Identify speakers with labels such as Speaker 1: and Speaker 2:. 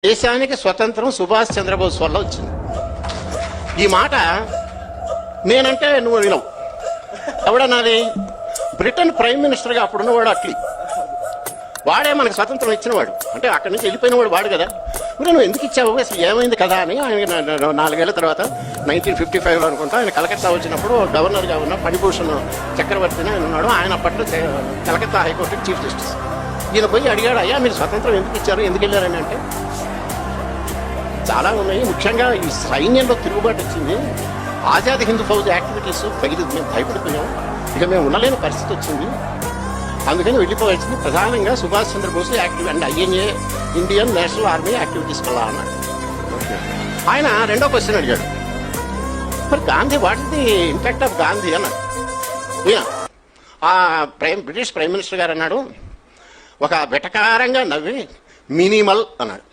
Speaker 1: దేశానికి స్వతంత్రం సుభాష్ చంద్రబోస్ వల్ల వచ్చింది. ఈ మాట నేనంటే నువ్వు వినవు. ఎవడన్నది? బ్రిటన్ ప్రైమ్ మినిస్టర్గా అప్పుడున్నవాడు అట్లీ. వాడే మనకు స్వతంత్రం ఇచ్చినవాడు. అంటే అక్కడి నుంచి వెళ్ళిపోయినవాడు వాడు కదా. మరి నువ్వు ఎందుకు ఇచ్చావు, అసలు ఏమైంది కదా అని ఆయన 4 ఏళ్ల తర్వాత 1955 అనుకుంటా ఆయన కలకత్తా వచ్చినప్పుడు గవర్నర్గా ఉన్న ఫణిభూషణ్ చక్రవర్తిని ఆయన ఉన్నాడు. ఆయన అప్పట్లో కలకత్తా హైకోర్టుకి చీఫ్ జస్టిస్. ఈయన పోయి అడిగాడు, అయ్యా మీరు స్వతంత్రం ఎందుకు ఇచ్చారు, ఎందుకు వెళ్ళారని. అంటే చాలా ఉన్నాయి. ముఖ్యంగా ఈ సైన్యంలో తిరుగుబాటు వచ్చింది. ఆజాద్ హిందూ ఫౌజ్ యాక్టివిటీస్ మేము భయపడిపోయాం. ఇక మేము ఉండలేని పరిస్థితి వచ్చింది, అందుకని వెళ్ళిపోవాల్సింది. ప్రధానంగా Subhash Chandrabose active and INA Indian national army activities వల్ల అన్నాడు. ఆయన రెండో క్వశ్చన్ అడిగాడు, మరి Gandhi what is the impact of Gandhi అన్నాడు. ఆ బ్రిటిష్ ప్రైమ్ మినిస్టర్ గారు అన్నాడు, ఒక వెటకారంగా నవ్వి మినిమల్ అన్నాడు.